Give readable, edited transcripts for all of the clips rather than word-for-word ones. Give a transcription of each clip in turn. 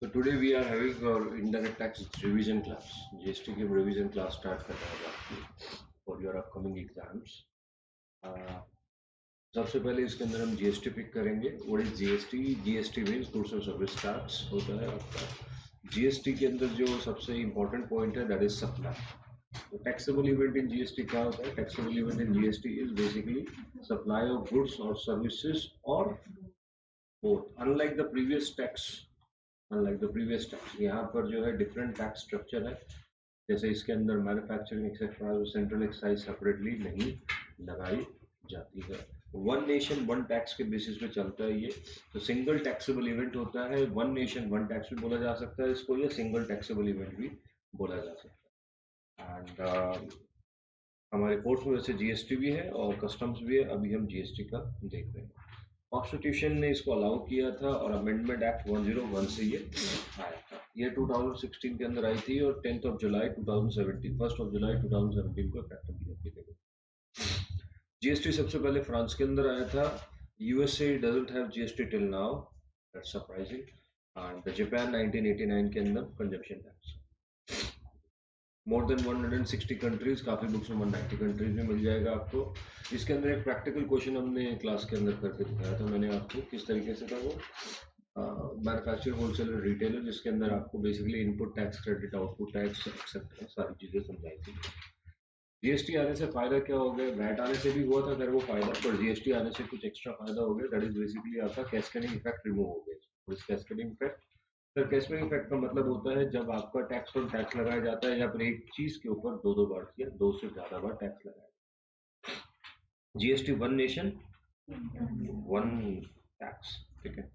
So today we are having our indirect tax revision class. GST की revision class start कर रहे हैं आपकी for your upcoming exams. Uh, सबसे पहले इसके अंदर हम GST पिक करेंगे. What is GST? GST means goods and service tax होता है आपका. GST के अंदर जो सबसे important point है that is supply. तो taxable event in GST क्या होता है? Taxable event in GST is basically supply of goods or services or both. Unlike the previous tax, यहाँ पर जो है different tax structure है. जैसे इसके अंदर manufacturing etcetera central excise separately नहीं लगाई जाती है. वन नेशन वन टैक्स के बेसिस पे चलता है ये. तो सिंगल टैक्सेबल इवेंट होता है. वन नेशन वन टैक्स भी बोला जा सकता है इसको, या सिंगल टैक्सेबल इवेंट भी बोला जा सकता है. एंड हमारे कोर्स में वैसे जीएसटी भी है और कस्टम्स भी है. अभी हम जीएसटी का देख रहे हैं. कॉन्स्टिट्यूशन ने इसको अलाउ किया था और अमेंडमेंट एक्ट 101 से ये आया था. ये 2016 के अंदर आई थी और 10th of July 2017 1st of July 2017 को इफेक्टिव किया गया. जीएसटी सबसे पहले फ्रांस के अंदर आया था. USA doesn't have GST till now, that's surprising. And Japan 1989 के अंदर consumption tax. More than 160 countries, काफी बुक्स में 190 कंट्रीज में मिल जाएगा आपको. इसके अंदर एक प्रैक्टिकल क्वेश्चन हमने क्लास के अंदर करके दिखाया था मैंने आपको, किस तरीके से था वो. मैन्युफैक्चरर, होलसेलर, रिटेलर, जिसके अंदर आपको basically input tax, credit, output tax etcetera सारी चीजें समझाई थी. जीएसटी आने से फायदा क्या हो गया? वैट आने से भी हुआ था अगर वो फायदा, पर जीएसटी आने से कुछ एक्स्ट्रा फायदा हो गया. दैट इज बेसिकली आपका कैस्केडिंग इफेक्ट रिमूव हो गया. और इस cascading effect, sir cascading effect का मतलब होता है जब आपका टैक्स और टैक्स लगाया जाता है या फिर एक चीज के ऊपर दो बार या दो से ज्यादा बार टैक्स लगाया. GST one nation one tax, ठीक है.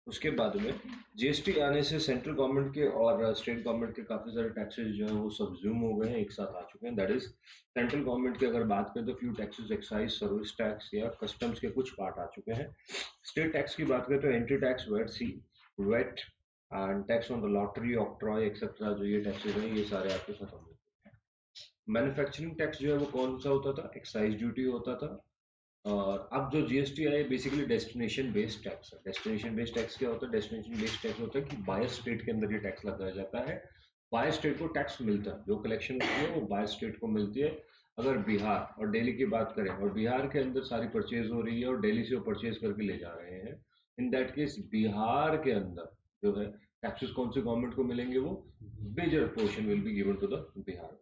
उसके बाद में जीएसटी आने से सेंट्रल गवर्नमेंट के और स्टेट गवर्नमेंट के काफी सारे टैक्सेस जो है वो सबज्यूम हो गए हैं, एक साथ आ चुके हैं. दैट इज सेंट्रल गवर्नमेंट की अगर बात करें तो few taxes, excise, service tax या कस्टम्स के कुछ पार्ट आ चुके हैं. स्टेट टैक्स की बात करें तो entry tax, VAT and tax on the lottery, octroi etcetera, जो ये टैक्सेस हैं ये सारे आपके खत्म हो चुके हैं. मैन्युफैक्चरिंग टैक्स जो है वो कौन सा होता था? एक्साइज ड्यूटी होता था. और अब जो जीएसटी है बेसिकली डेस्टिनेशन बेस्ड टैक्स है. डेस्टिनेशन बेस्ड टैक्स क्या होता है? डेस्टिनेशन बेस्ड टैक्स होता है कि बाय स्टेट के अंदर ये टैक्स लगाया जाता है. बाय स्टेट को टैक्स मिलता है, जो कलेक्शन होती है वो बाय स्टेट को मिलती है. अगर बिहार और दिल्ली की बात करें और बिहार के अंदर सारी परचेज हो रही है और दिल्ली से वो परचेज करके ले जा रहे हैं, इन दैट केस बिहार के अंदर जो है टैक्सेस कौन सी गवर्नमेंट को मिलेंगे? वो major portion will be given to the Bihar.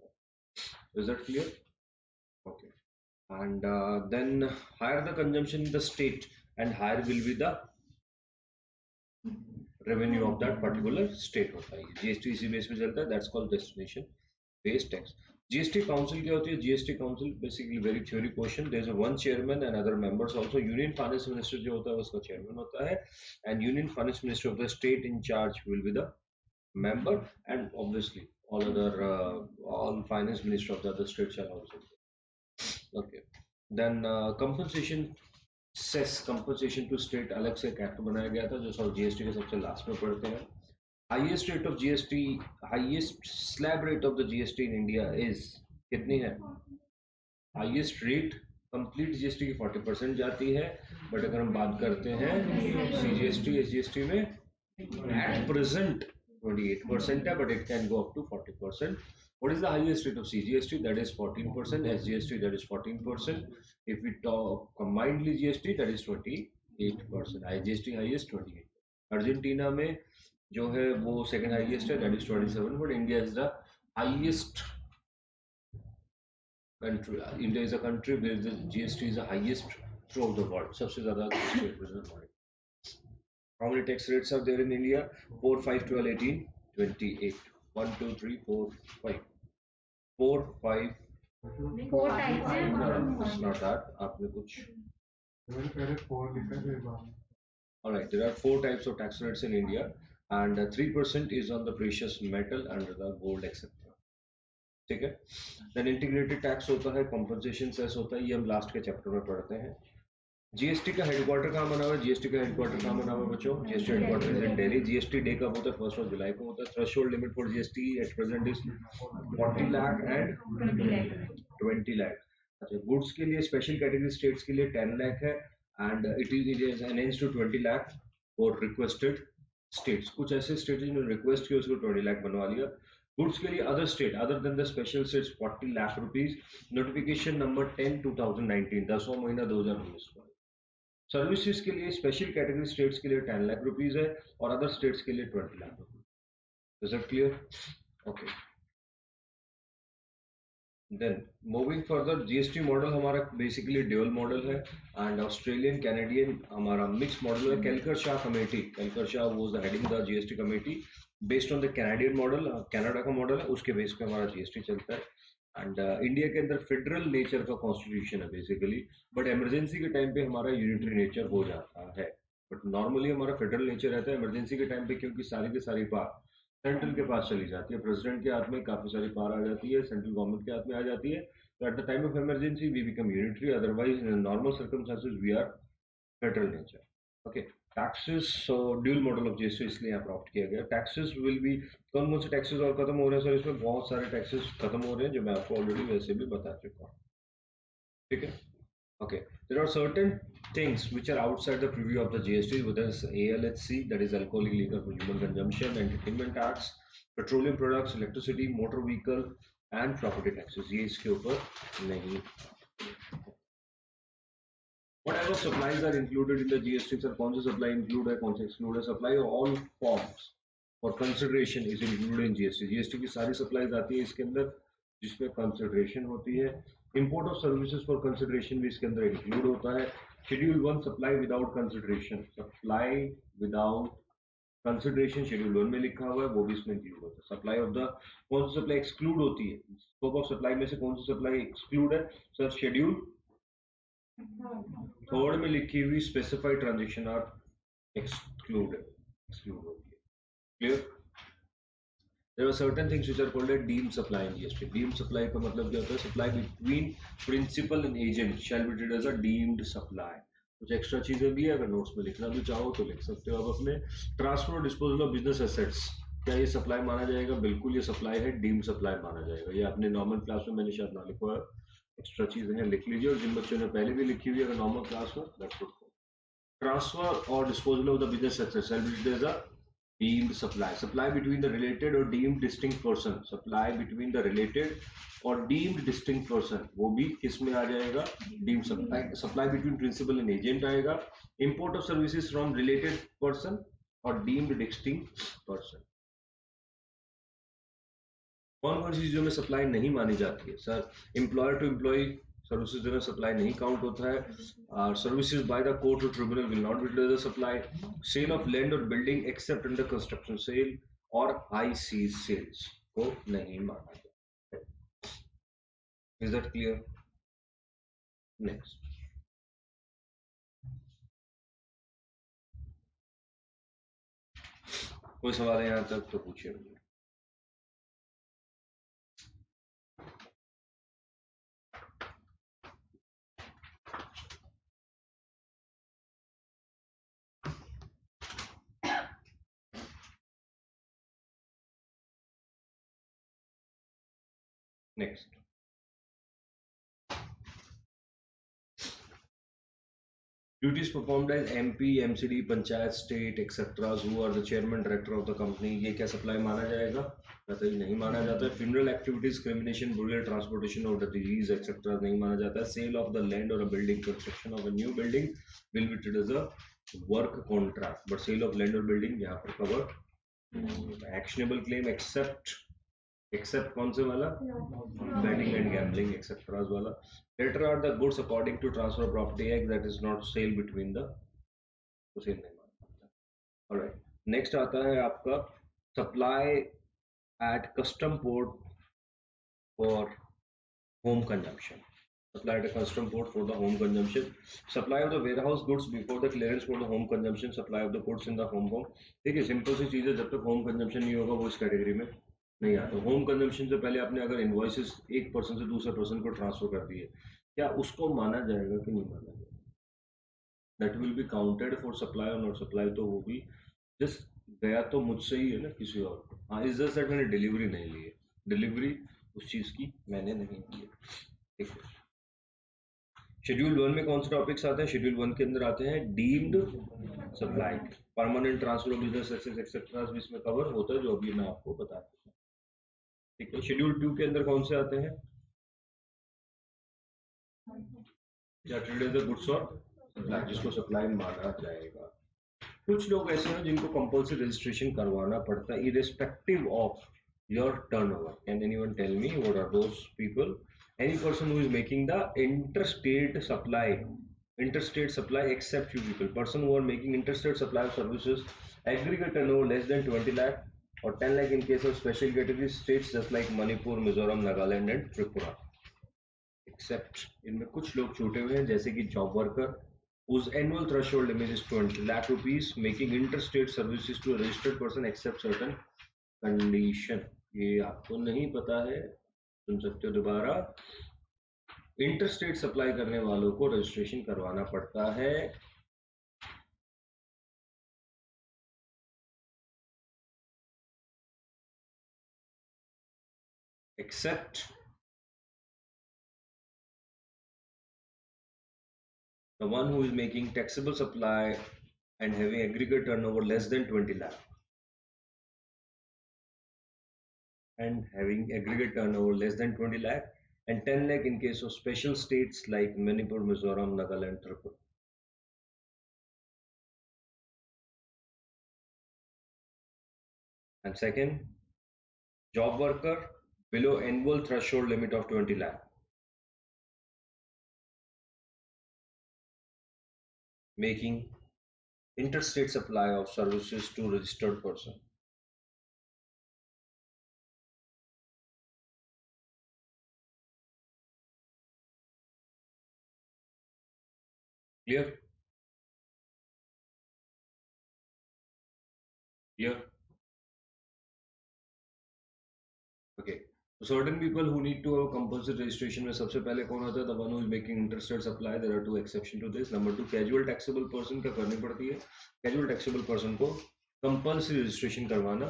Is that clear? Okay. And then higher the consumption in the state and higher will be the revenue of that particular state होता है. GST इसी base पे चलता है. That's called destination based tax. GST council क्या होती है? GST council basically very theory question. There is one chairman and other members also. Union finance minister जो होता है उसका चेयरमैन होता है and union finance minister of the state in charge will be the member, and obviously all finance minister of the other states are also. Okay. Then compensation cess, compensation to state, अलग से एक act बनाया गया था जो सब GST के सबसे लास्ट में पड़ते हैं. Highest rate of GST, highest slab rate of the GST in India is कितनी है? हाईएस्ट रेट कंप्लीट जीएसटी की 40% जाती है. बट अगर हम बात करते हैं सीजीएसटी, एसजीएसटी में एट प्रेजेंट 28% है, but it can go up to 40%. What is the highest rate of CGST? That is 14%. SGST, that is 14%. If we talk combinedly GST, that is 28%. IGST highest 28%. Argentina में जो है वो second highest है, that is 27%. But India is the highest country. India is a country where the GST is the highest throughout the world. सबसे ज़्यादा GST represent. How many tax rates are there in India? 4, 5, 12, 18, 28. 1, 2, 3, 4, 5. 4, 5. 4 types हैं. No, it's not that. आपने कुछ. Alright, there are 4 types of tax rates in India, and 3% is on the precious metal and the gold etc. ठीक है. Then integrated tax होता है, compensation cess होता है, ये हम लास्ट के चैप्टर में पढ़ते हैं. जीएसटी का हेडक्वार्टर कहाँ बना हुआ है? जीएसटी का हेडक्वार्टर कहाँ बना हुआ है बच्चों? GST headquarter in Delhi. GST day कब होता है? 1st of July को होता है. Threshold limit for GST at present is 40 lakh and 20 lakh. अच्छा, गुड्स के लिए स्पेशल कैटेगरी स्टेट्स के लिए 10 लाख है and it is enhanced to 20 lakh for requested states, कुछ ऐसे स्टेट जिन्होंने रिक्वेस्ट किया उसको 20 लाख बनवा लिया। गुड्स के लिए other state other than the special states 40 lakh rupees. Notification number 10 2019, 10वां महीना 2019 का। सर्विसेज के लिए स्पेशल कैटेगरी स्टेट्स के लिए 10 लाख रुपीज है और अदर स्टेट्स के लिए 20 lakh rupees. Is it clear? Okay, then moving further, GST model हमारा बेसिकली ड्यूअल मॉडल है एंड ऑस्ट्रेलियन कैनेडियन हमारा मिक्स मॉडल है। Kelkar Shah committee, Kelkar Shah was the heading the GST committee based on the Canadian model, Canada का model है, उसके base पे हमारा GST चलता है। एंड इंडिया के अंदर फेडरल नेचर का कॉन्स्टिट्यूशन है बेसिकली, बट इमरजेंसी के टाइम पे हमारा यूनिटरी नेचर हो जाता है। बट नॉर्मली हमारा फेडरल नेचर रहता है इमरजेंसी के टाइम पे, क्योंकि सारी की सारी बात सेंट्रल के पास चली जाती है, प्रेसिडेंट के हाथ में काफी सारी पावर आ जाती है, सेंट्रल गवर्नमेंट के हाथ में आ जाती है। तो at the time of emergency we become unitary, otherwise in normal circumstances we are federal nature. Okay, taxes dual model of GST इसलिए यहाँ प्राप्त किया गया। टैक्सेस विल बी, कौन कौन से टैक्सेस और खत्म हो रहे हैं सर? इसमें बहुत सारे टैक्सेस खत्म हो रहे हैं जो मैं आपको ऑलरेडी वैसे भी बता चुका हूँ, ठीक है। Okay, there are certain things which are outside the preview of the GST, whether it's ALHC, that is alcoholic liquor for human consumption, entertainment tax, petroleum products, electricity, motor vehicle and property taxes, ये इसके ऊपर नहीं। Whatever supplies are included in the GST, sir, कौन से supply include है, कौन से exclude है? Supply of all forms for consideration is included in GST. GST की सारी supplies आती है इसके अंदर जिसमें कंसिडरेशन होती है। Import of services for consideration भी इसके अंदर इंक्लूड होता है। Schedule 1 supply without consideration, supply without consideration schedule 1 में लिखा हुआ है, वो भी इसमें इंक्लूड होता है। सप्लाई ऑफ द, कौन सी सप्लाई एक्सक्लूड होती है? स्कोप ऑफ सप्लाई में से कौन सी सप्लाई एक्सक्लूड है सर? शेड्यूल 3 में लिखी हुई स्पेसिफाइड ट्रांजेक्शन आर एक्सक्लूड होती है। Clear? There are certain things which are called a deemed supply in GST. Deemed supply का मतलब क्या होता है? Supply between principal and agent shall be treated as a deemed supply. कुछ extra चीजें भी है, अगर नोट्स में लिखना भी चाहो तो लिख सकते हो आप अपने। ट्रांसफर और डिस्पोजल ऑफ बिजनेस एसेट्स, क्या ये सप्लाई माना जाएगा? बिल्कुल ये सप्लाई है, डीम्ड सप्लाई माना जाएगा। ये अपने नॉर्मल क्लास में मैंने शायद ना लिखा है, एक्स्ट्रा चीजें हैं, लिख लीजिए। और जिन बच्चों ने पहले भी लिखी हुई है अगर नॉर्मल क्लास में, दैट्स गुड। ट्रांसफर और disposal of the business assets shall be treated as a deemed supply. Supply between the related or deemed distinct person, supply between the related और deemed distinct person, वो भी किस में आ जाएगा? deemed supply. Supply between principal and agent आएगा। import of services from related person और deemed distinct person। कौन कौन सी चीजों में सप्लाई नहीं मानी जाती है sir? Employer to employ services जो है सप्लाई नहीं काउंट होता है। सर्विसेज बाय द कोर्ट और tribunal will not be treated as a supply. Sale of land और building except under construction sale और IC सेल्स को नहीं माना जाता। Is that clear? नेक्स्ट, कोई सवाल है यहाँ तक तो पूछिए। Next, duties performed as MP, MCD, panchayat, state etcetera who are the chairman director of the company, ये क्या सप्लाई माना जाएगा? कतई नहीं माना जाता है। funeral activities, cremation, burial, transportation of the disease etcetera नहीं माना जाता है। sale of the land or a building, construction of a new building will be treated as a work contract, but sale of land or building यहाँ पर cover नहीं होता। actionable claim except कौन से वाला? betting and gambling एक्सेट्रा वाला। Later are the goods according to Transfer of Property Act, that is not sale between the, तो cell नहीं माना। Alright, next आता है आपका supply at custom port for home consumption. Supply at a custom port for the home consumption. Supply of the warehouse goods before the clearance for the home consumption. Supply of the goods in the home. ठीक है, simple सी चीज है, जब तक home consumption नहीं होगा वो इस कैटेगरी में नहीं आता। होम कंजम्पशन से पहले आपने अगर इनवॉइसेस एक पर्सन से दूसरे पर्सन को ट्रांसफर कर दिए, क्या उसको माना जाएगा कि नहीं माना जाएगा? That will be counted for supply और नॉट सप्लाई। तो वो भी जस्ट गया तो मुझसे ही है ना, किसी और को। हाँ, इस जस्ट दैट मैंने डिलीवरी नहीं ली है, डिलीवरी उस चीज की मैंने नहीं की है। ठीक है, शेड्यूल 1 में कौन से टॉपिक्स आते हैं? शेड्यूल 1 के अंदर आते हैं deemed supply. Permanent transfer of business assets etcetera भी इसमें कवर होता है, जो अभी मैं आपको बता दूंगा। ठीक है, शेड्यूल 2 के अंदर कौन से आते हैं? गुड्स और सप्लाई, जिसको सप्लाई माना जाएगा। कुछ लोग ऐसे हैं जिनको कंपल्सरी रजिस्ट्रेशन करवाना पड़ता है irrespective of your turnover. Can anyone tell me what are those people? Any person who is making the interstate supply except few people. Person who are making interstate supply of services aggregate turnover less than 20 lakh or 10 lakh in case of special category states just like Manipur, Mizoram, Nagaland and Tripura. Except इनमें कुछ लोग छूटे हुए हैं, जैसे कि job worker whose annual threshold limit is 20 lakh rupees making interstate services to a registered person except certain condition. ये आपको नहीं पता है, सुन सकते हो दोबारा। इंटरस्टेट सप्लाई करने वालों को रजिस्ट्रेशन करवाना पड़ता है except the one who is making taxable supply and having aggregate turnover less than 20 lakh and having aggregate turnover less than 20 lakh and 10 lakh in case of special states like Manipur, Mizoram, Nagaland, Tripura. And second, job worker below annual threshold limit of 20 lakh making interstate supply of services to registered person. Clear? Clear? Okay. So certain people who need to have compulsory registration में सबसे पहले कौन होता है? The one who is making interstate supply. There are two exceptions to this. Number 2, casual taxable person क्या करनी पड़ती है? Casual taxable person को compulsory registration करवाना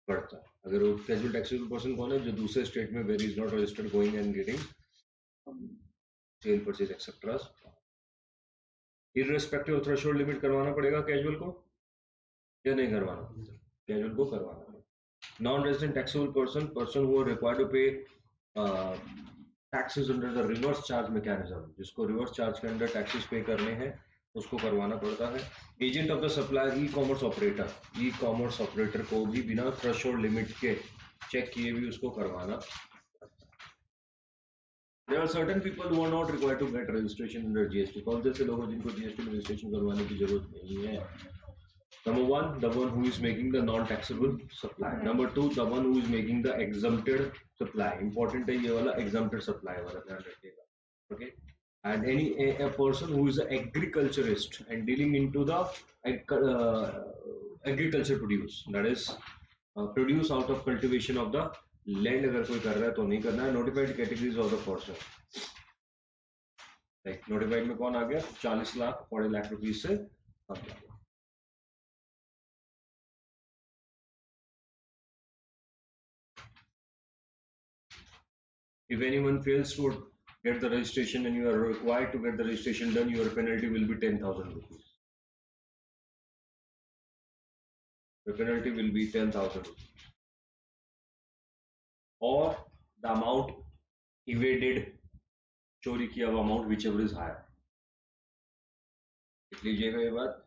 पड़ता है। अगर वो casual taxable person कौन है? जो दूसरे स्टेट में where is not registered going and getting sale purchase etc. Irrespective of threshold limit करवाना पड़ेगा casual को या नहीं करवाना? Casual को करवाना। Non-resident taxable person who are required to pay taxes under the reverse charge mechanism, जिसको reverse charge के अंदर taxes pay करने हैं, उसको करवाना पड़ता है। Agent of the supplier, e-commerce operator को भी बिना threshold limit के चेक किए भी उसको करवाना। There are certain people who are not required to get registration under GST. कौन से लोग हैं जिनको GST में registration करवाने की जरूरत नहीं है? Number 1, the one who is making the non-taxable supply. Number 2, the one who is making the exempted supply. Important है ये वाला exempted supply वाला, ध्यान रखिएगा. Okay. And a person who is an agriculturist and dealing into the agriculture produce, that is produce out of cultivation of the land. अगर कोई कर रहा है तो नहीं करना है. Notified categories of the person. Like notified में कौन आ गया? 40 लाख 40 लाख रुपीस से कम आ गया. If anyone fails to get the registration and you are required to get the registration done, your penalty will be 10,000 rupees. The penalty will be 10,000 rupees. Or the amount evaded, चोरी किया हुआ amount, whichever is higher. लिख लीजिएगा ये बात.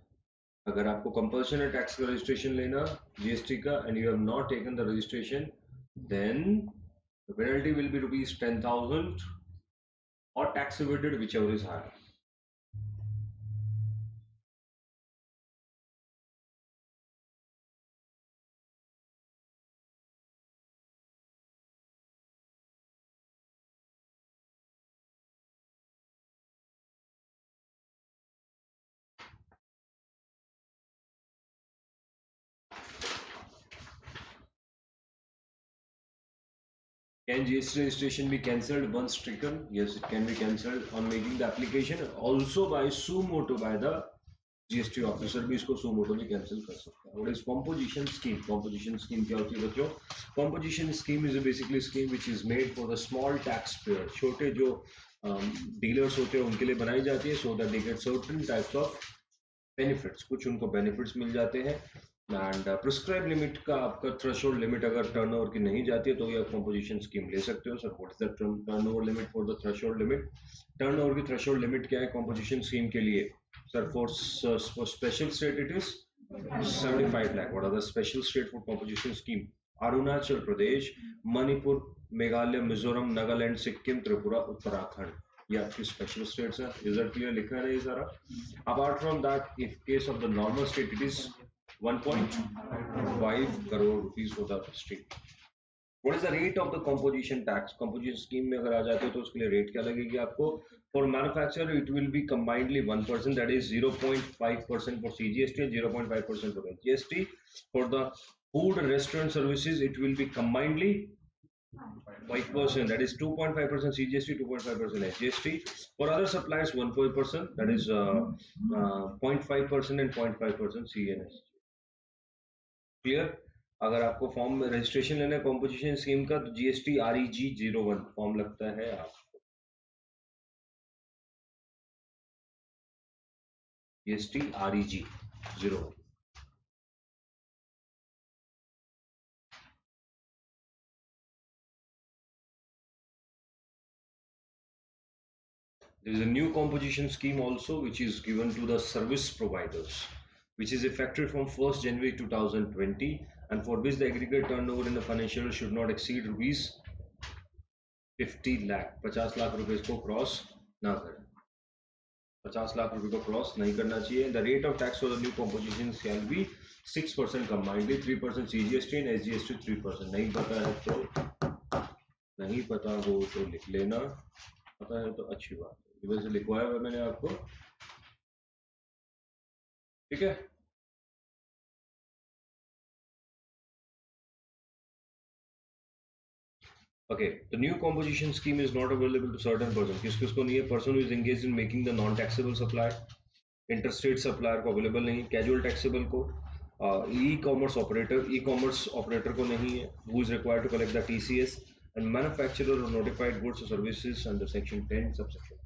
अगर आपको compulsion है tax का registration लेना, GST का, and you have not taken the registration, then the penalty will be rupees 10,000 or tax evaded, whichever is higher. Can GST registration be cancelled once stricken? Yes, it can be cancelled on making the application. Also by suo motu by the GST officer भी इसको suo motu में cancel कर सकता है. What is composition scheme? Composition scheme क्या होती है बच्चों? Composition scheme is basically a scheme which is made for the small taxpayer. छोटे जो dealers होते हैं उनके लिए बनाई जाती है so that they get certain types of benefits, कुछ उनको बेनिफिट्स मिल जाते हैं। एंड प्रिस्क्राइब लिमिट का आपका थ्रेशोल्ड लिमिट अगर टर्नओवर की नहीं जाती है तो ये कंपोजिशन स्कीम ले सकते हो। Sir what is the turnover limit for the threshold limit? Turnover की थ्रेशोल्ड लिमिट क्या है कंपोजिशन स्कीम के लिए? Sir for special state it is 75 lakh. What are the special state for composition scheme? Arunachal Pradesh, Manipur, Meghalaya, Mizoram, Nagaland, Sikkim, Tripura, Uttarakhand, ये आपकी स्पेशल स्टेट्स है। Is that clear? लिखा है ये सारा। Apart from that, if case of the normal state it is 1.5 crore rupees for the state. What is the rate of the composition tax? Composition scheme में अगर आ जाते हो तो उसके लिए रेट क्या लगेगी आपको? For manufacturer it will be combinedly 1%, that is 0.5% for CGST and 0.5% for HGST. For the food restaurant services it will be combinedly 5%, that is 2.5% CGST, 2.5% HGST. For other suppliers 1%, that is 0.5% and 0.5% CNS. Clear? अगर आपको form में registration लेना है composition scheme का तो GST REG 01 form लगता है आपको। GST REG 01। There is a new composition scheme also which is given to the service providers, which is effective from 1st January 2020, and for which the aggregate turnover in the financial year should not exceed rupees 50 lakh. 50 lakh रुपए इसको cross ना करें, 50 लाख रुपए को cross नहीं करना चाहिए। The rate of tax for the new composition shall be 6% combinedly, 3% CGST and SGST 3%। नहीं पता है तो नहीं पता हो तो लिख लेना, पता है तो अच्छी बात है। वैसे लिखवाया हुआ मैंने आपको, ठीक है। Okay, the new composition scheme is not available to certain person. किस किस को नहीं है? Person who is engaged in making the non-taxable supply, interstate supplier को available नहीं, casual taxable को, e-commerce operator को नहीं है, who is required to collect the TCS, and manufacturer or notified goods or services under section 10 subsection 2.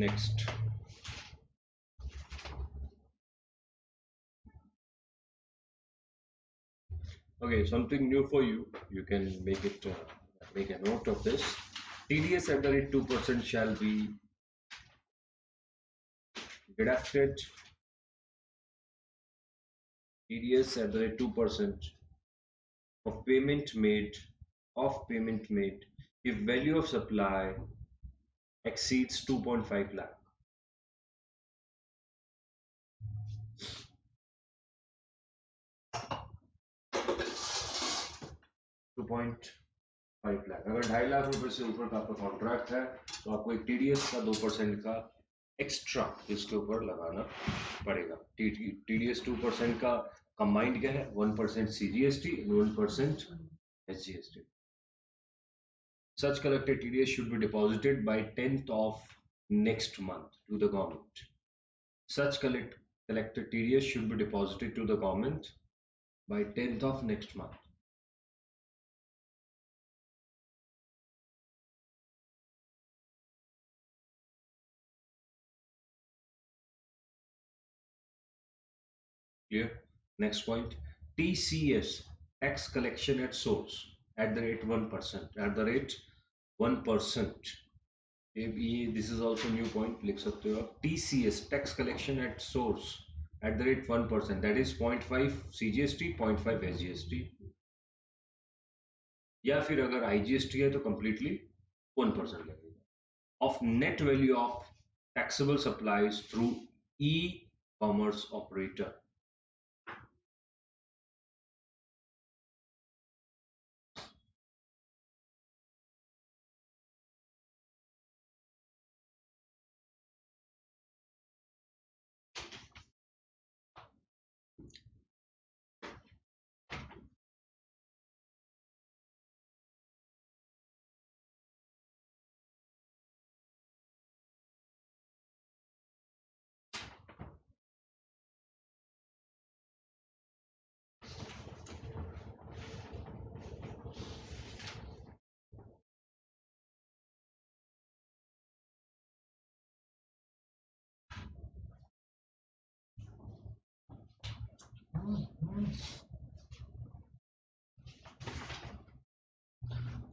Next. Okay, something new for you. You can make it make a note of this. TDS at the rate 2% shall be deducted. TDS at the rate 2% of payment made if value of supply exceeds 2.5 lakh. 2.5 lakh, अगर 2.5 लाख रुपए से ऊपर का आपका contract है तो आपको एक TDS का 2% का एक्स्ट्रा इसके ऊपर लगाना पड़ेगा। TDS 2% का कंबाइंड क्या है? 1% CGST and 1% SGST. Such collected TDS should be deposited by 10th of next month to the government. Such collected TDS should be deposited to the government by 10th of next month. Clear? Next point, TCS, tax collection at source, at the rate 1%, at the rate 1%. This is also new point, लिख सकते हो आप। TCS, tax collection at source, at the rate 1%, that is 0.5 CGST, 0.5 SGST, या फिर अगर IGST है तो completely 1% लगेगा of net value of taxable supplies through e-commerce operator.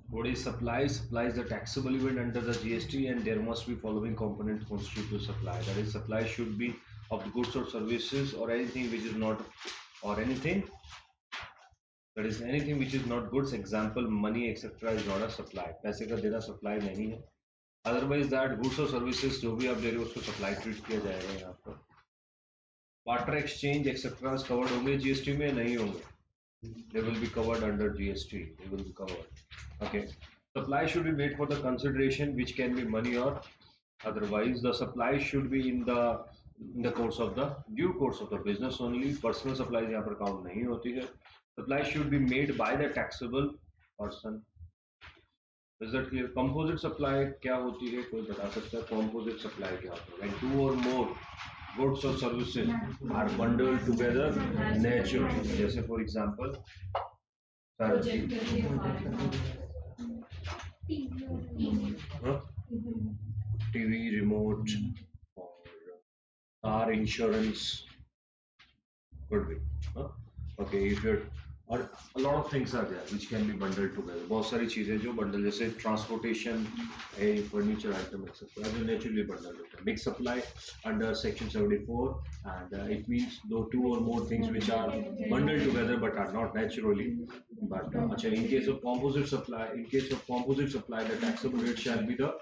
What is supply? Supply is the taxable event under the GST, and there must be following components constitute to supply. That is, supply should be of the goods or services or anything which is not, or anything that is anything which is not goods. Example, money etc. is not a supply. पैसे का देना supply नहीं है. Otherwise that goods or services जो भी आप दे रहे हो उसको supply treat किया जाएगा यहाँ पर. Barter exchange etc. covered होंगे GST में? नहीं होंगे. They will be covered under GST. They will be covered. Okay. Supply should be made for the consideration which can be money or otherwise. The supply should be in the course of the due course of the business only. Personal supplies यहाँ पर count नहीं होती है. Supply should be made by the taxable person. Is that clear? Composite supply क्या होती है? कोई बता सकता है? Composite supply क्या होता है? When two or more goods or services are bundled together naturally. जैसे for example, TV, remote, or car insurance could be. Okay, if you're और a lot of things are there which can be bundled together. बहुत सारी चीजें जो bundle जैसे transportation, a furniture item etc. जो naturally bundled होता है. Mixed supply under section 74 and it means though two or more things which are bundled together but are not naturally. But अच्छा, in case of composite supply, the taxable rate shall be the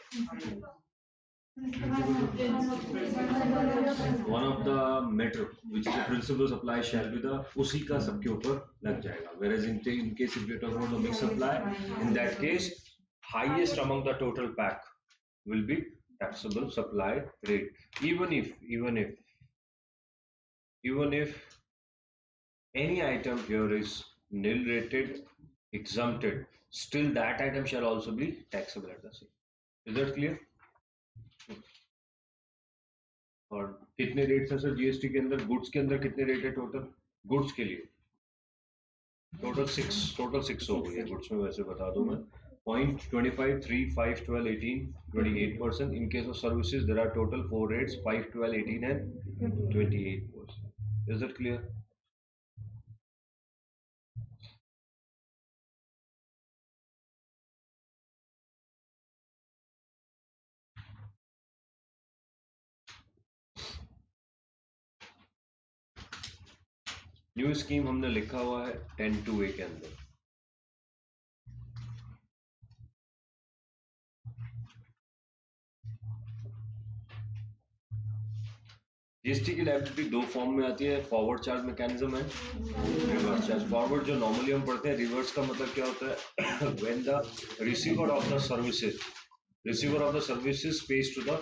one of the matter which is the principal supply shall be the उसी का सबके ऊपर लग जाएगा. Whereas in case if you talk about the mixed supply, in that case highest among the total pack will be taxable supply rate. Even if any item here is nil rated, exempted, still that item shall also be taxable at the same. Is that clear? और कितने rates हैं sir GST के अंदर? Goods के अंदर कितने rate है total? Goods के लिए टोटल 6 हो गई है. गुड्स में वैसे बता दूं मैं 0.25, 3, 5, 12, 18, 28%. In case of services there are total 4 rates, 5, 12, 18 and 28%. Is that clear? New scheme हमने लिखा हुआ है 10(2)(a) के अंदर. जीएसटी की लायबिलिटी दो फॉर्म में आती है. फॉरवर्ड चार्ज मैकेनिज्म है, रिवर्स चार्ज. फॉरवर्ड जो नॉर्मली हम पढ़ते हैं, रिवर्स का मतलब क्या होता है? When the receiver of the services pays to the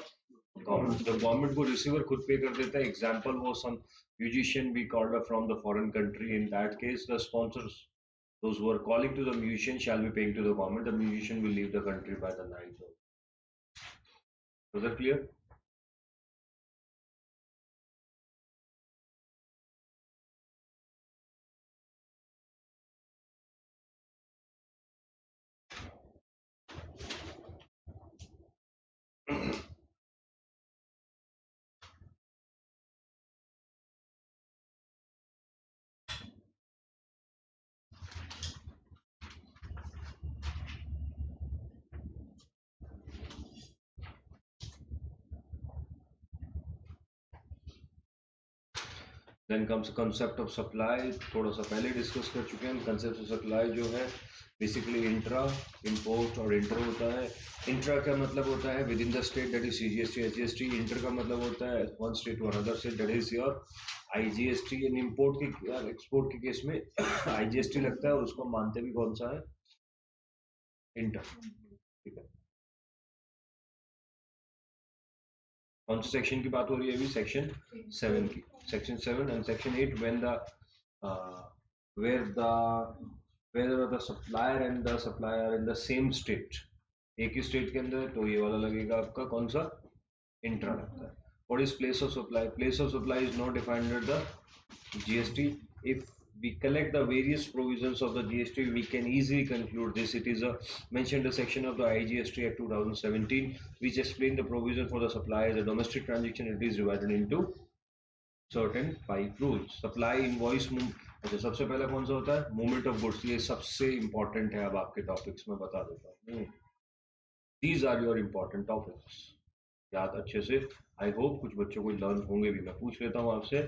government. The government को रिसीवर खुद पे कर देता है. एग्जांपल वो सम musician be called up from the foreign country. In that case the sponsors, those who are calling to the musician, shall be paying to the government. The musician will leave the country by the 9th. Was that clear? Then comes the concept of supply. थोड़ा सा पहले discuss कर चुके हैं. Concept of supply जो है basically intra, import और inter होता है. इंट्रा का मतलब होता है within the state, that is CGST, SGST. Inter का मतलब होता है one state to another state, that is your IGST. And import के एक्सपोर्ट के केस में आईजीएसटी लगता है और उसको मानते भी कौन सा है? इंटर. ठीक है. कौन सा सेक्शन की बात हो रही है अभी? सेक्शन 7 की. Section 7 and Section 8 when the whether the supplier and the supplier are in the same state. एक ही स्टेट के अंदर तो ये वाला लगेगा आपका कौन सा? इंट्रा लगता है. What is place of supply? Place of supply is not defined under the GST. If we collect the various provisions of the GST, we can easily conclude this. It is mentioned a section of the IGST Act 2017 which explain the provision for the supply as a domestic transaction. It is divided into certain 5 rules. Supply invoice अच्छा, सबसे पहला कौन सा होता है? Movement of goods. ये सबसे important है. अब आपके टॉपिक्स में बता देता हूँ. These are your important topics. याद अच्छे से. आई होप कुछ बच्चों को लर्न होंगे भी. मैं पूछ लेता हूँ आपसे.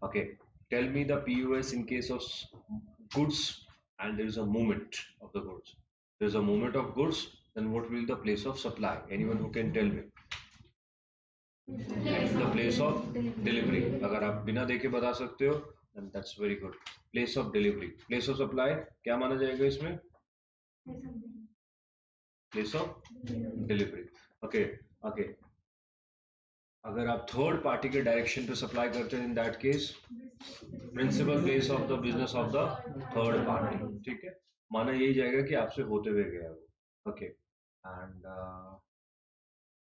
Okay, tell me the POS in case of goods and there is a movement of the goods. There is a movement of goods, then what will be the place of supply? Anyone who can tell me? The place of delivery. अगर आप बिना देखे बता सकते हो then that's very good. Place of delivery. Place of supply क्या माना जाएगा इसमें? Place of delivery. Okay, okay. अगर आप थर्ड पार्टी के डायरेक्शन पे सप्लाई करते हैं in that case principal place of the business of the third party. ठीक है, माना यही जाएगा कि आपसे होते हुए गया वो. Okay, and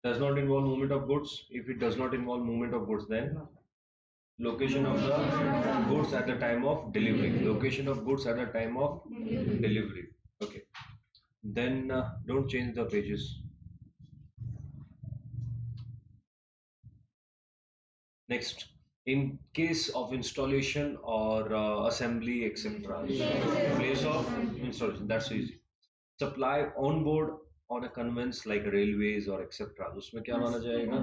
does not involve movement of goods. If it does not involve movement of goods, then location of the goods at the time of delivery. Location of goods at the time of delivery. Okay, then don't change the pages. Next, in case of installation or assembly, etc. Place of installation, that's easy. Supply on board on a conveyance like railways or etc. उसमें क्या माना जाएगा?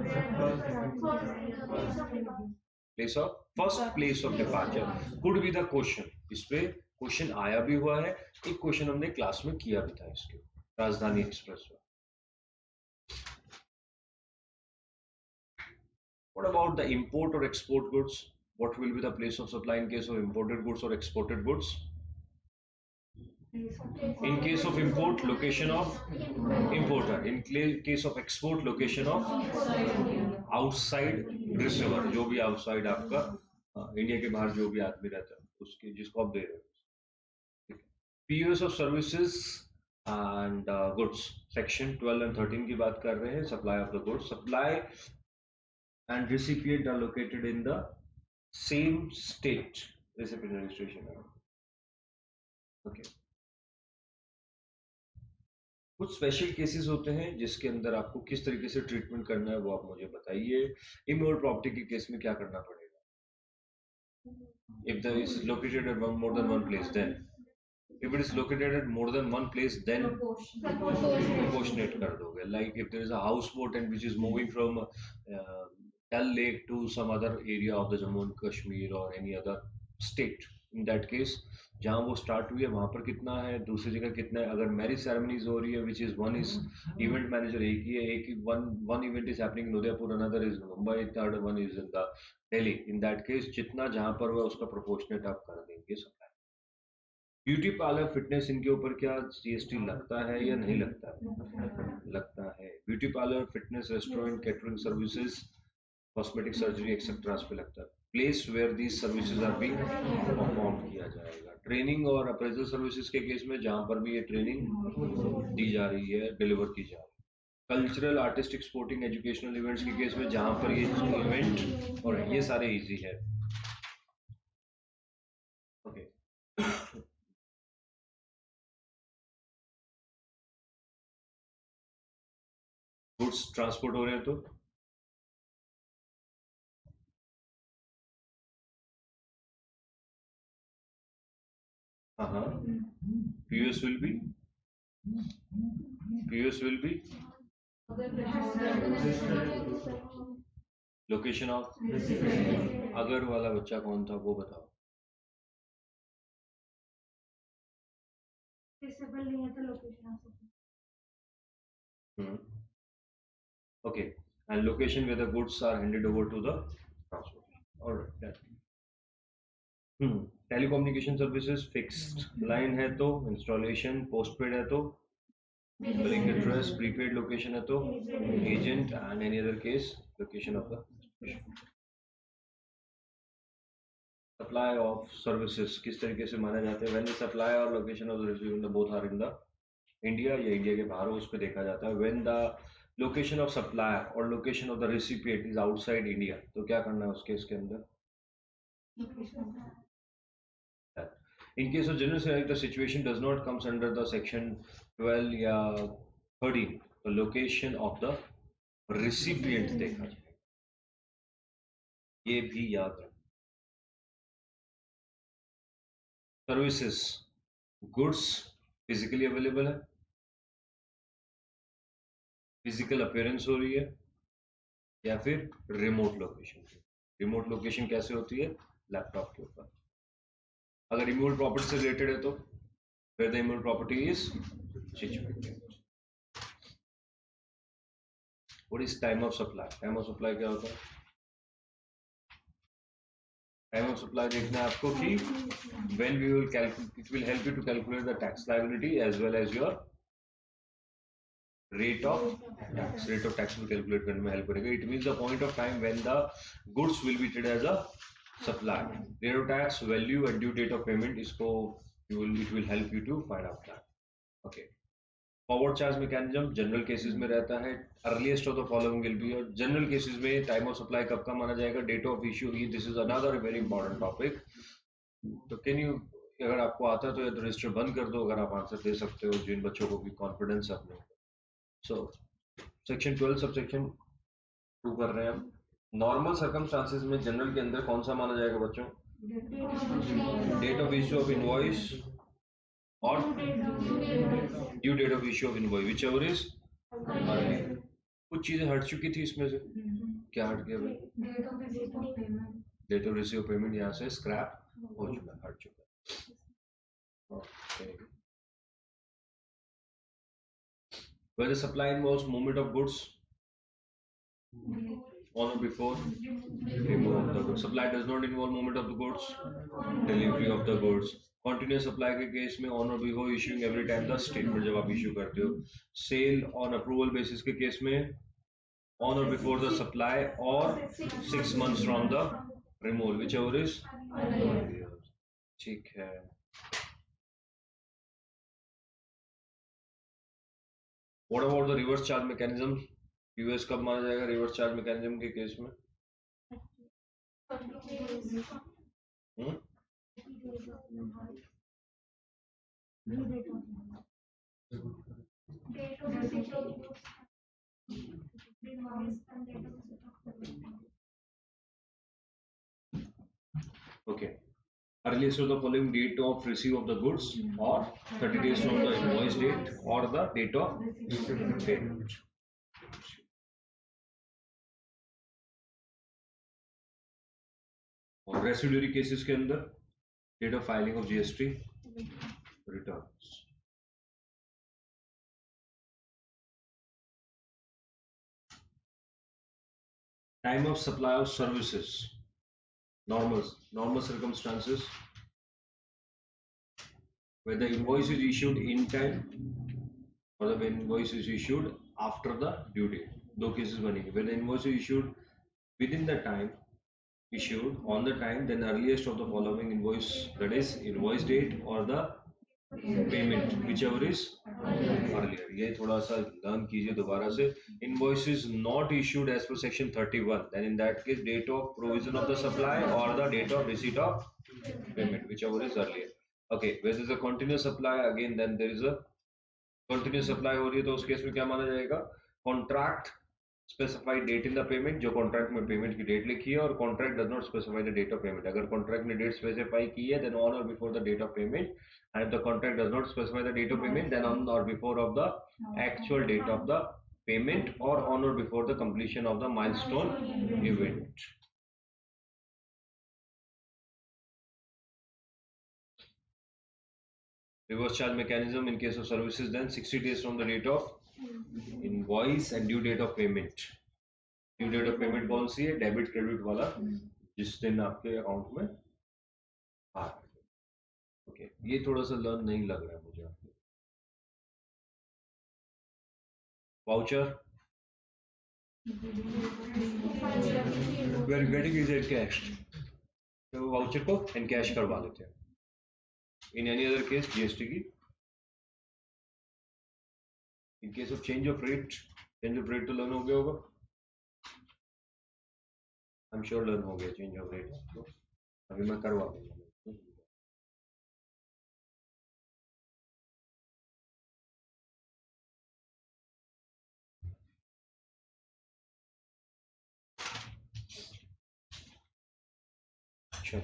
Place of first place of departure could be the question. इस पे question आया भी हुआ है. एक क्वेश्चन हमने क्लास में किया भी था इसके राजधानी एक्सप्रेस में. What about the import or export goods? What will be the place of supply in case of imported goods or exported goods? In case of import, location of importer. In case of export, location of outside receiver. जो भी outside आपका India के बाहर जो भी आदमी रहता है उसके जिसको आप दे रहे हो. POS of services and goods. Section 12 and 13 की बात कर रहे हैं. Supply of the goods. Supply and recipient are located in the same state. Recipient registration. Okay. कुछ स्पेशल केसेस होते हैं जिसके अंदर आपको किस तरीके से ट्रीटमेंट करना है वो आप मुझे बताइए. इमोल प्रॉपर्टी के केस में क्या करना पड़ेगा? If there is located at more than one place, then if it is located at more than one place, then proportionate कर दोगे. Like if there is a houseboat and which is moving from Dal Lake to some other area of the Jammu and Kashmir or any other state, in that case जहाँ वो start हुई है वहां पर कितना है, दूसरी जगह कितना है. अगर मैरिज सेरेमनीज हो रही है which is one is event manager एक ही है, एक one event is happening in Udaipur, another is Mumbai, third one is in the Delhi. In that case जितना जहां पर हुआ उसका प्रोपोर्शनेट आप कर देंगे सप्लाई. ब्यूटी पार्लर फिटनेस, इनके ऊपर क्या GST लगता है या नहीं लगता है? लगता है. Beauty parlour fitness restaurant catering services cosmetic surgery etcetera पे लगता है. Place where these services are being perform किया जाएगा. ट्रेनिंग और अप्रेजल सर्विसेज के केस में जहां पर भी ये ट्रेनिंग दी जा रही है, डिलीवर की जा रही है. Cultural artistic sporting educational events के केस में जहां पर ये इवेंट और ये सारे इजी है. ओके, गुड्स ट्रांसपोर्ट हो रहे हैं तो POS will be location of. अगर वाला बच्चा कौन था वो बताओ. Okay, and location where the goods are handed over to the transportation. All right, that. Telecommunication services, fixed line है तो, installation postpaid है तो, billing address prepaid location है तो, agent and any other case location of the supply of services किस तरीके से माने जाते हैं? When the supply or location of the recipient both are in the India या इंडिया के बाहर हो उस पर देखा जाता है. When the location of supplier or location of the recipient is outside India, तो क्या करना है उस केस के अंदर? In case of general scenario, the situation does not comes under the section 12 या 13, the location of the recipient देखा जाए. ये भी याद रखना. सर्विसेज, गुड्स फिजिकली अवेलेबल है, फिजिकल अपीयरेंस हो रही है, या फिर रिमोट लोकेशन। रिमोट लोकेशन कैसे होती है? लैपटॉप के ऊपर। अगर रिमोट प्रॉपर्टी से रिलेटेड है तो फिर the remote property is situated. What is time of supply? Time of supply क्या होता है? टाइम ऑफ सप्लाई देखना है आपको कि when we will calculate, it will help you to calculate the tax liability as well as your rate of tax. Rate of tax will calculate करने में help करेगा. It means the point of time when the goods will be treated as a supply. Rate of tax, value and due date of payment, इसको it will help you to find out that. Okay. Forward charge mechanism general cases में रहता है. Earliest of the following will be. और general cases में time of supply कब का माना जाएगा? डेट ऑफ इश्यू ही. This is another very important topic. तो कैन यू, अगर आपको आता है तो या तो रजिस्टर बंद कर दो अगर आप आंसर दे सकते हो, जिन बच्चों को भी कॉन्फिडेंस है अपने. सो सेक्शन 12 सब सेक्शन 2 कर रहे हैं हम. नॉर्मल सर्कमस्टांसेस में जनरल के अंदर कौन सा माना जाएगा बच्चों? Date of issue of invoice और due date of issue of invoice, whichever is early. कुछ चीजें हट चुकी थी इसमें से. क्या हट गया भाई? डेट ऑफ रिसीव पेमेंट यहाँ से स्क्रैप हो चुका है, हट चुका है. Okay. Where the supply involves movement of goods on or before remove of the goods. Supply does not involve movement of the goods, delivery of the goods. Continuous supply के case में on or before issuing every time the statement जब आप issue करते हो. Sale on approval basis के case में on or before the supply or 6 months from the removal, whichever is earlier. ठीक है. What about the reverse charge mechanism? US कब माना जाएगा रिवर्स चार्ज मैकेनिज्म के केस में? Okay. Earliest of the following date of receipt of the goods, or 30 days from the invoice date, or the date of payment. और residuary cases के अंदर date of filing of GST returns. Time of supply of services, normal circumstances where the invoice is issued in time or the invoice is issued after the due date. दो cases बनेंगे. When the invoice is issued within the time issued on the time, then earliest of the following invoice, that is invoice date or the payment, whichever is earlier. ये थोड़ा सा learn कीजिए दोबारा से. Invoice is not issued as per section 31, then in that case date of provision of the supply or the date of receipt of payment, whichever is earlier. Okay, where there is a continuous supply, again then there is a continuous supply हो रही है तो उस case में क्या माना जाएगा? Contract specified date in the payment, जो कॉन्ट्रैक्ट में पेमेंट की डेट लिखी है, और contract does not specify the date of payment. अगर कॉन्ट्रैक्ट ने डेट स्पेसिफाई की है देन ऑन और before the date of payment, and if the contract does not specify the date of payment, then on or before of the actual date of the payment, or on or before the completion of the milestone event. Reverse charge mechanism in case of services, then 60 days from the date of invoice and due date of payment. Due date of payment कौन सी है? Debit credit वाला, जिस दिन आपके account में आ रहा है. ओके, ये थोड़ा सा लर्न नहीं लग रहा है मुझे आपको. Voucher, where getting is in cash, तो वाउचर को एनकैश करवा लेते हैं. In any other case GST की, in case of change of rate तो लर्न हो गया होगा. आई एम श्योर लर्न हो गया चेंज ऑफ रेट. अभी मैं करवा दूंगा. अच्छा,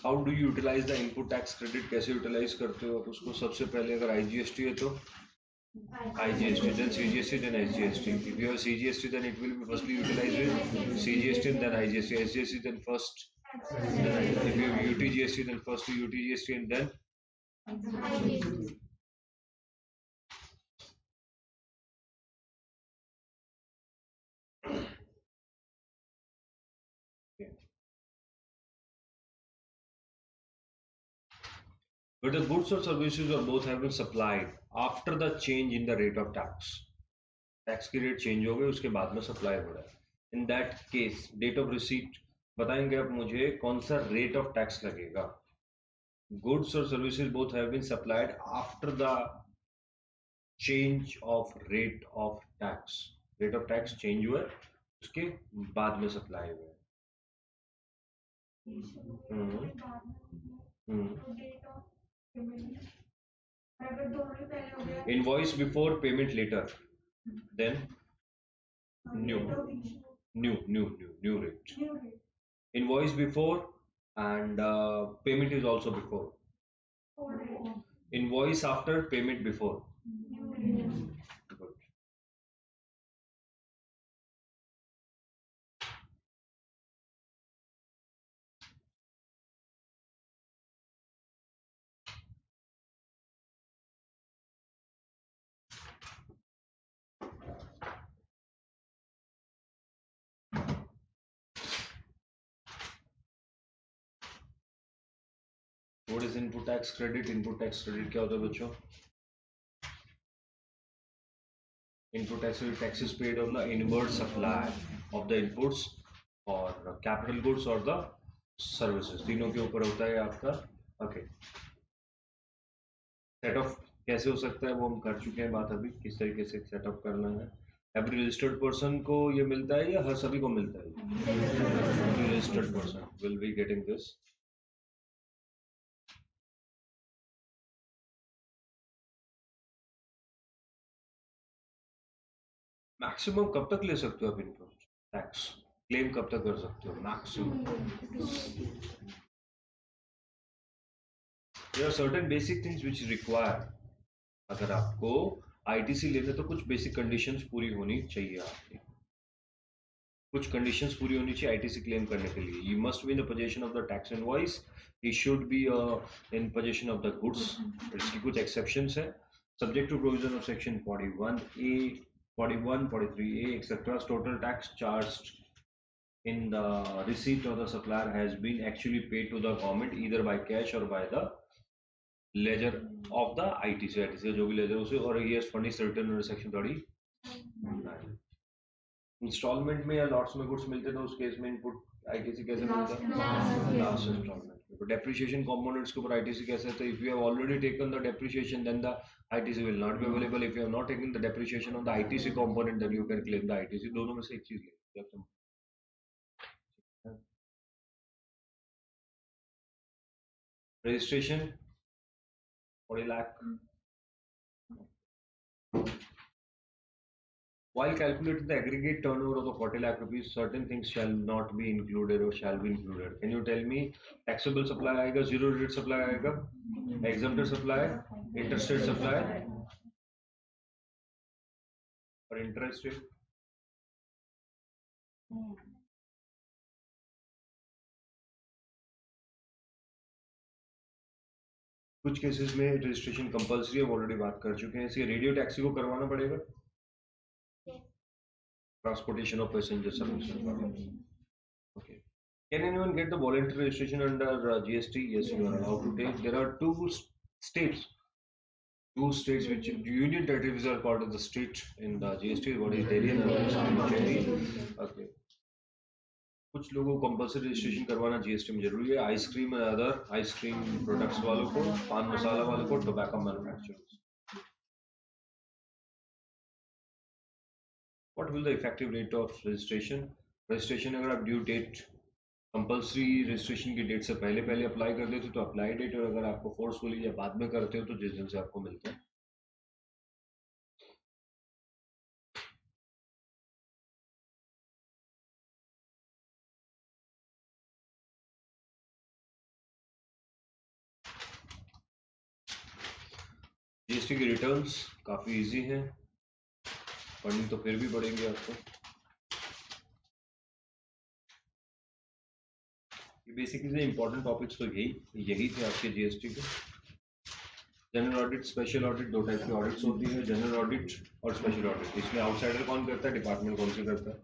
how do you utilise the input tax credit, कैसे यूटिलाइज करते हो आप उसको? सबसे पहले अगर आईजीएसटी है तो IGST, then CGST, then SGST. If you have CGST, then it will be firstly utilized with CGST and then IGST. SGST, then first. Then if you have UTGST, then first to UTGST and then. Okay. But the goods or services or both have been supplied after the change in the rate of tax. Tax की rate change हो गई, उसके बाद में supply हो रहा है. In that case date of receipt बताएंगे आप मुझे कौन सा रेट ऑफ टैक्स लगेगा? गुड्स और services both have been supplied after the change of rate of tax. Rate of tax change हुआ है, उसके बाद में सप्लाई हुआ है. Invoice before payment later, then new rate. Invoice before and payment is also before. Invoice after, payment before. Good. What is input tax credit? Input tax credit क्या होता है बच्चों? Input tax credit, taxes paid on the inward supply of the inputs और capital goods और the services, तीनों के ऊपर होता है आपका. Okay. सेट ऑफ कैसे हो सकता है वो हम कर चुके हैं बात, अभी किस तरीके से सेटअप करना है. एवरी रजिस्टर्ड पर्सन को ये मिलता है या हर सभी को मिलता है? Every registered person will be getting this. Maximum कब तक ले सकते हो आप इनकम टैक्स क्लेम, कब तक कर सकते हो maximum? There are certain basic things which require. अगर आपको आईटीसी लेना तो कुछ बेसिक कंडीशंस पूरी होनी चाहिए आपकी. कुछ कंडीशंस पूरी होनी चाहिए आईटीसी क्लेम करने के लिए. You must be in the position of the tax invoice. He should be in position of the goods. इसकी कुछ एक्सेप्शंस है. Subject to provision of section 41A, 41, 43A, etc. Total tax charged in the receipt of the supplier has been actually paid to the government either by cash or by the ledger of the ITC. ITC जो भी ledger उसे, और he has furnished return under section 39. Instalment में या lots में goods मिलते तो उस केस में इनपुट आईटीसी कैसे मिलता है? Last instalment. तो डेप्रिसिएशन कंपोनेंट्स के ऊपर आईटीसी कैसे? तो if you have already taken the depreciation then the ITC will not be available. If you have not taken the depreciation on the ITC component then you can claim the ITC. दोनों में से एक चीज ले. Registration 40 lakh. While calculating the aggregate turnover of the 40 lakh rupees, certain things shall not be included or shall be included. Can you tell me? Taxable supply आएगा, zero rate supply आएगा, exempted supply, interstate supply और interest rate. कुछ cases में registration compulsory, हम already बात कर चुके हैं. इसके रेडियो टैक्सी को करवाना पड़ेगा. Transportation of passenger services. Okay. Can anyone get the voluntary registration under GST? Yes, you are allowed to take. There are states, two states which union territories are called as the state in the GST. One is Delhi and one is Puducherry. Okay. कुछ लोगों को compulsory registration करवाना GST में जरूरी है. Ice cream और other ice cream products वालों को, पान मसाला वालों को, tobacco manufacturers. What will the effective rate of registration? Registration अगर आप ड्यू डेट कंपल्सरी रजिस्ट्रेशन की डेट से पहले पहले अप्लाई कर देते हो तो अप्लाई डेट, और अगर आपको फोर्सफुली या बाद में करते हो तो जिस दिन से आपको मिलता है. जीएसटी की रिटर्न्स काफ़ी इजी हैं, पढ़नी तो फिर भी पड़ेंगे आपको। ये बेसिकली इंपॉर्टेंट टॉपिक्स तो यही थे आपके जीएसटी के। जनरल ऑडिट, स्पेशल ऑडिट, दो टाइप की ऑडिट्स होती है, जनरल ऑडिट और स्पेशल ऑडिट। इसमें आउटसाइडर कौन करता है, डिपार्टमेंट कौन से करता है?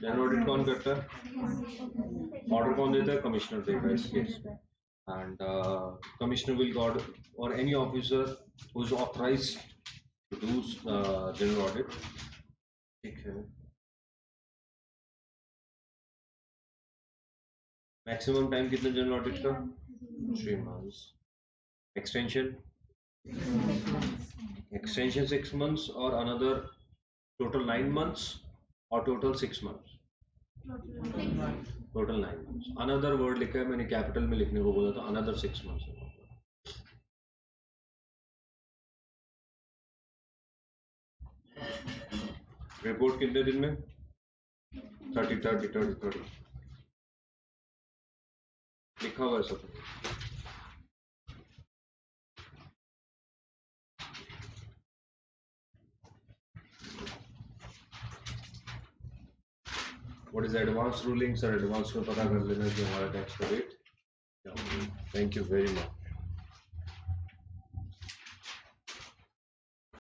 जनरल ऑडिट कौन करता है? ऑर्डर कौन देता है? कमिश्नर देगा इस केस में। एंड कमिश्नर विल गॉड और any officer who is authorised to do general audit. ठीक है। मैक्सिमम टाइम कितना जनरल ऑडिट का? 3 months। एक्सटेंशन 6 months और अनदर टोटल 9 months और total 6 months। Total 9 months। Another word लिखा है मैंने, कैपिटल में लिखने को बोला था, अनदर 6 months। रिपोर्ट कितने दिन में? 30 लिखा हुआ है सब। What is advance ruling? Sir advance में पता कर लेना कि हमारा टैक्स का रेट क्या होगा। Thank you very much.